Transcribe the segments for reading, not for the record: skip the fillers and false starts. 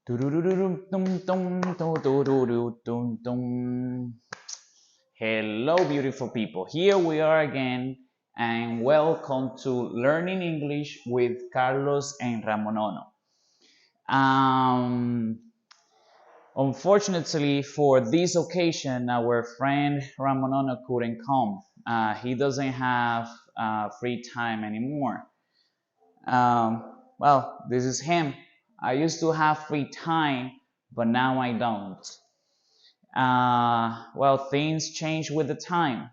Hello, beautiful people. Here we are again, and welcome to Learning English with Carlos and Ramonono. Um, Unfortunately, for this occasion, our friend Ramonono couldn't come. He doesn't have free time anymore. This is him. I used to have free time, but now I don't. Things change with the time.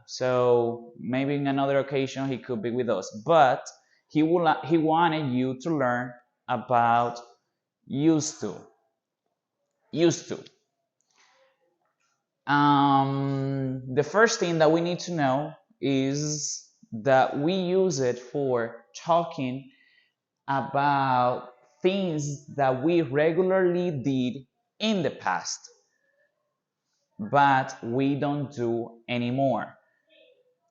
So maybe in another occasion he could be with us. But he wanted you to learn about used to. Used to. The first thing that we need to know is that we use it for talking about things that we regularly did in the past, but we don't do anymore.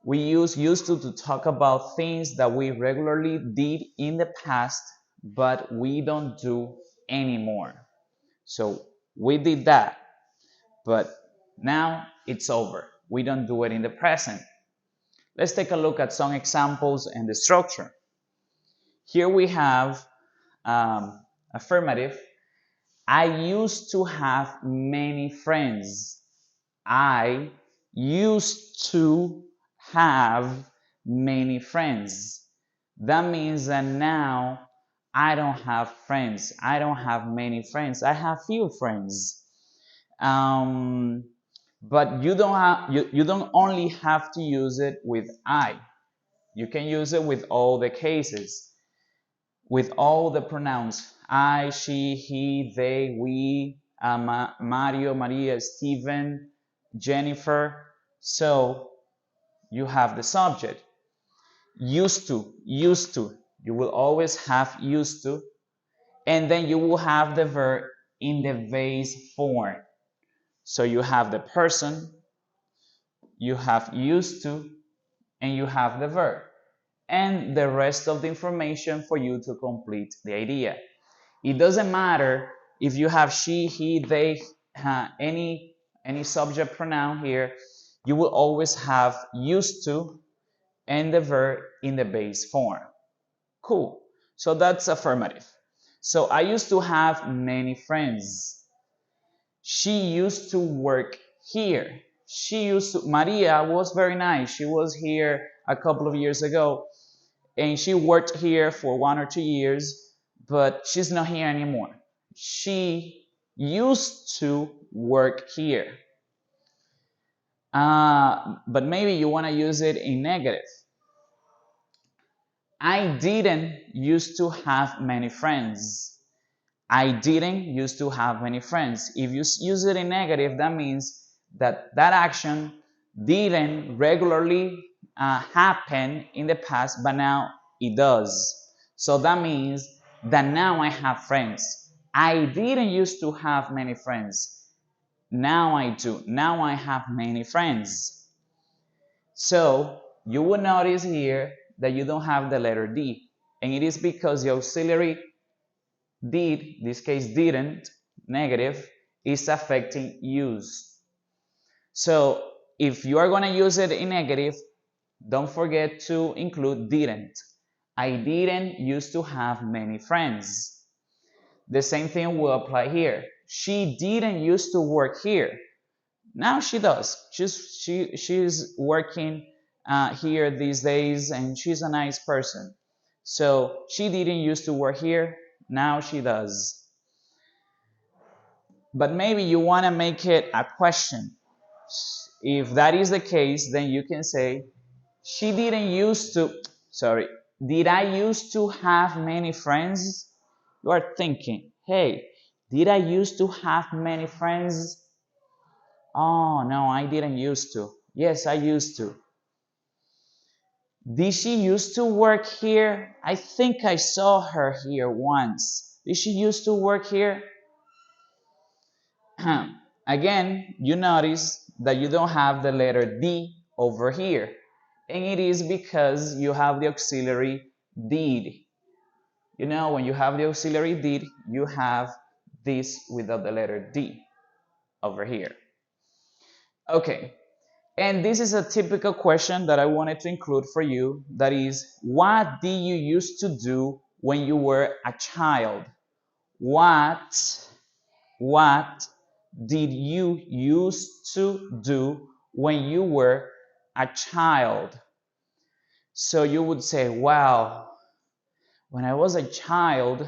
We use used to talk about things that we regularly did in the past, but we don't do anymore. So we did that, but now it's over. We don't do it in the present. Let's take a look at some examples and the structure. Here we have affirmative. I used to have many friends. I used to have many friends. That means that now I don't have friends. I don't have many friends. I have few friends. But you don't only have to use it with I. You can use it with all the cases, with all the pronouns. I, she, he, they, we, Mario, Maria, Steven, Jennifer. So you have the subject. Used to, used to. You will always have used to. And then you will have the verb in the base form. So you have the person, you have used to, and you have the verb. And the rest of the information for you to complete the idea. It doesn't matter if you have she, he, they, any subject pronoun here, you will always have used to and the verb in the base form. Cool. So that's affirmative. So I used to have many friends. She used to work here. Maria was very nice. She was here a couple of years ago and she worked here for 1 or 2 years, but she's not here anymore. She used to work here. But maybe you want to use it in negative. I didn't used to have many friends. I didn't used to have many friends. If you use it in negative, that means that action didn't regularly happen in the past, but now it does. So that means that now I have friends. I didn't used to have many friends. Now I do. Now I have many friends. So you will notice here that you don't have the letter D. And it is because the auxiliary did, in this case didn't, negative, is affecting use. So if you are going to use it in negative, don't forget to include didn't. I didn't used to have many friends. The same thing will apply here. She didn't used to work here. Now she does. She's working here these days and she's a nice person. So she didn't used to work here. Now she does. But maybe you want to make it a question. If that is the case, then you can say, she didn't used to, sorry, did I used to have many friends? You are thinking, hey, did I used to have many friends? Oh, no, I didn't used to. Yes, I used to. Did she used to work here? I think I saw her here once. Did she used to work here? Again, you notice that you don't have the letter D over here. And it is because you have the auxiliary did. You know, when you have the auxiliary did, you have this without the letter D over here. Okay, and this is a typical question that I wanted to include for you. That is, what did you used to do when you were a child? What did you used to do when you were a child? So you would say, well, when I was a child,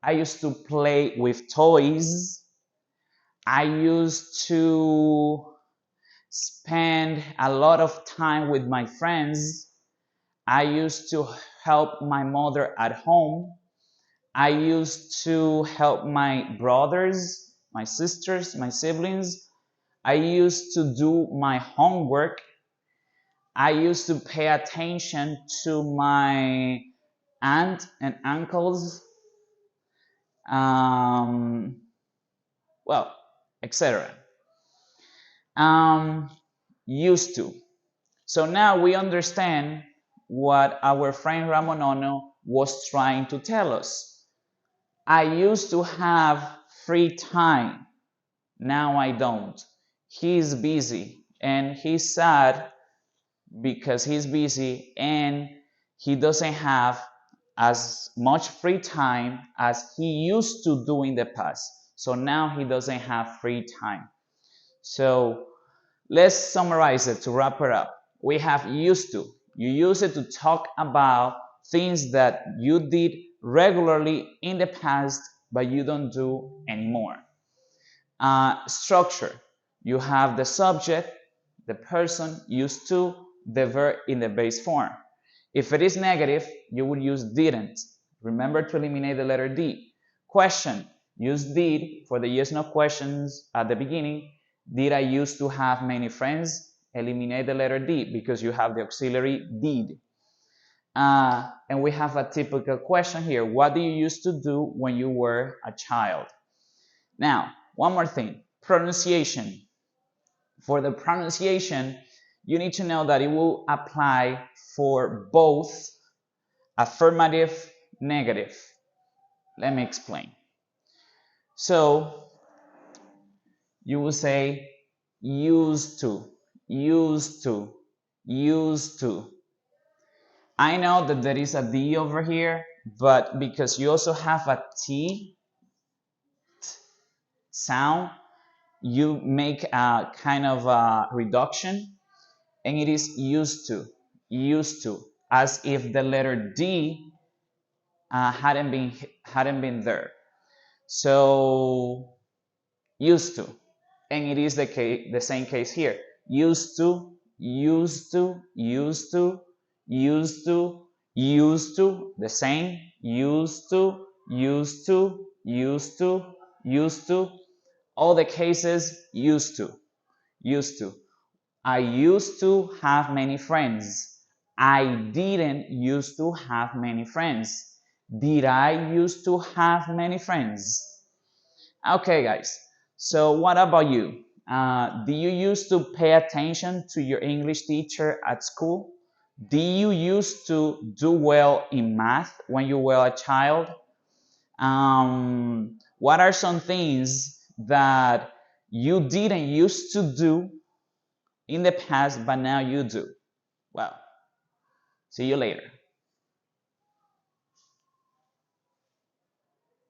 I used to play with toys. I used to spend a lot of time with my friends. I used to help my mother at home. I used to help my brothers, my sisters, my siblings. I used to do my homework. I used to pay attention to my aunt and uncles, um, well, etc. Used to. So now we understand what our friend Ramonono was trying to tell us. I used to have free time. Now I don't. He's busy and he's sad because he's busy and he doesn't have as much free time as he used to do in the past. So now he doesn't have free time. So let's summarize it to wrap it up. We have used to. You use it to talk about things that you did regularly in the past, but you don't do anymore. Structure. You have the subject, the person, used to, the verb in the base form. If it is negative, you would use didn't. Remember to eliminate the letter D. Question. Use did for the yes no questions at the beginning. Did I used to have many friends? Eliminate the letter D because you have the auxiliary did. And we have a typical question here. What do you used to do when you were a child? Now, one more thing. Pronunciation. For the pronunciation, you need to know that it will apply for both affirmative, negative. Let me explain. So, you will say used to, used to, used to. I know that there is a D over here, but because you also have a T sound, you make a kind of a reduction, and it is used to, as if the letter D hadn't been there. So used to, and it is the same case here. Used to, used to, used to, used to, used to, the same. Used to, used to, used to, used to. All the cases used to, used to. I used to have many friends. I didn't used to have many friends. Did I used to have many friends? Okay, guys. So what about you? Do you used to pay attention to your English teacher at school? Do you used to do well in math when you were a child? What are some things that you didn't used to do in the past, but now you do? Well, see you later.